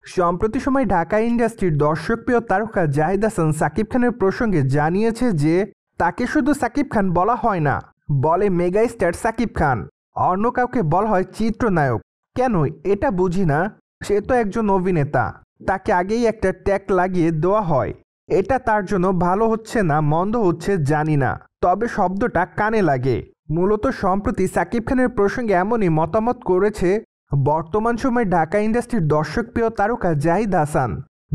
সম্প্রতি সময় ঢাকা ইন্ডাস্ট্রির দর্শকপ্রিয় তারকা জাহিদ হাসান সাকিব খানের প্রসঙ্গে জানিয়েছে যে তাকে শুধু সাকিব খান বলা হয় না, বলে মেগা স্টার সাকিব খান। অন্য কাউকে বলা হয় চিত্রনায়ক। কেন এটা বুঝি না। সে তো একজন অভিনেতা, তাকে আগেই একটা ট্যাগ লাগিয়ে দেওয়া হয়। এটা তার জন্য ভালো হচ্ছে না মন্দ হচ্ছে জানি না, তবে শব্দটা কানে লাগে। মূলত সম্প্রতি সাকিব খানের প্রসঙ্গে এমনই মতামত করেছে বর্তমান সময়ে ঢাকা ইন্ডাস্ট্রির দর্শকপ্রিয় তারকা জাহিদ হাসান।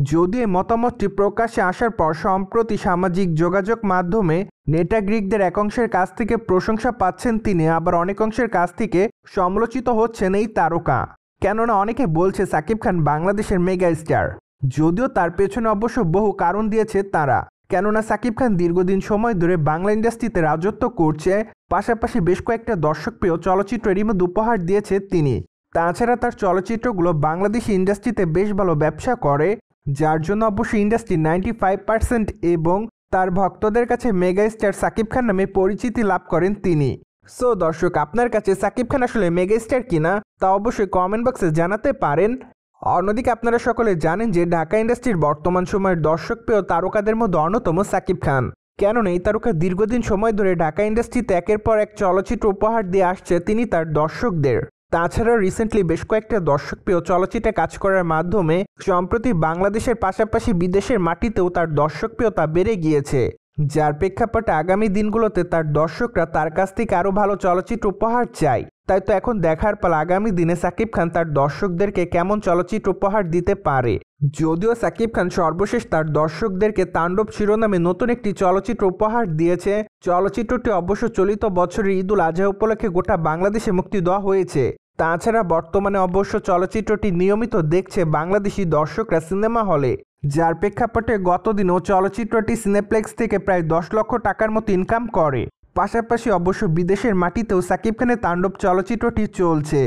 যদিও এই মতামতটি প্রকাশ্যে আসার পর সম্প্রতি সামাজিক যোগাযোগ মাধ্যমে নেটাগ্রিকদের এক অংশের কাছ থেকে প্রশংসা পাচ্ছেন তিনি, আবার অনেক অংশের কাছ থেকে সমালোচিত হচ্ছেন এই তারকা। কেননা অনেকে বলছে সাকিব খান বাংলাদেশের মেগা স্টার, যদিও তার পেছনে অবশ্য বহু কারণ দিয়েছে তারা। কেননা সাকিব খান দীর্ঘদিন সময় ধরে বাংলা ইন্ডাস্ট্রিতে রাজত্ব করছে, পাশাপাশি বেশ কয়েকটা দর্শকপ্রিয় চলচ্চিত্র এর মধ্যে উপহার দিয়েছে তিনি। তাছাড়া তার চলচ্চিত্রগুলো বাংলাদেশি ইন্ডাস্ট্রিতে বেশ ভালো ব্যবসা করে, যার জন্য অবশ্যই ইন্ডাস্ট্রি 95% এবং তার ভক্তদের কাছে মেগা স্টার সাকিব খান নামে পরিচিতি লাভ করেন তিনি। সো দর্শক, আপনার কাছে সাকিব খান আসলে মেগা স্টার কিনা তা অবশ্যই কমেন্ট বক্সে জানাতে পারেন। অন্যদিকে আপনারা সকলে জানেন যে ঢাকা ইন্ডাস্ট্রির বর্তমান সময়ের দর্শকপ্রিয় তারকাদের মধ্যে অন্যতম সাকিব খান। কেননা এই তারকা দীর্ঘদিন সময় ধরে ঢাকা ইন্ডাস্ট্রিতে একের পর এক চলচ্চিত্র উপহার দিয়ে আসছে তিনি তার দর্শকদের। তাছাড়া রিসেন্টলি বেশ কয়েকটা দর্শকপ্রিয় চলচ্চিত্রে কাজ করার মাধ্যমে সম্প্রতি বাংলাদেশের পাশাপাশি বিদেশের মাটিতেও তার দর্শকপ্রিয়তা বেড়ে গিয়েছে, যার প্রেক্ষাপটে আগামী দিনগুলোতে তার দর্শকরা তার কাছ থেকে আরও ভালো চলচ্চিত্র উপহার চায়। তাই তো এখন দেখার পালা আগামী দিনে সাকিব খান তার দর্শকদেরকে কেমন চলচ্চিত্র উপহার দিতে পারে। যদিও সাকিব খান সর্বশেষ তার দর্শকদেরকে তাণ্ডব শিরোনামে নতুন একটি চলচ্চিত্র উপহার দিয়েছে। চলচ্চিত্রটি অবশ্য চলিত বছরের ঈদুল আজহা উপলক্ষে গোটা বাংলাদেশে মুক্তি দেওয়া হয়েছে। তাছাড়া বর্তমানে অবশ্য চলচ্চিত্রটি নিয়মিত দেখছে বাংলাদেশি দর্শকরা সিনেমা হলে, যার প্রেক্ষাপটে গতদিনও চলচ্চিত্রটি সিনেপ্লেক্স থেকে প্রায় 10 লক্ষ টাকার মতো ইনকাম করে। পাশাপাশি অবশ্য বিদেশের মাটিতেও সাকিব খানের তাণ্ডব চলচ্চিত্রটি চলছে।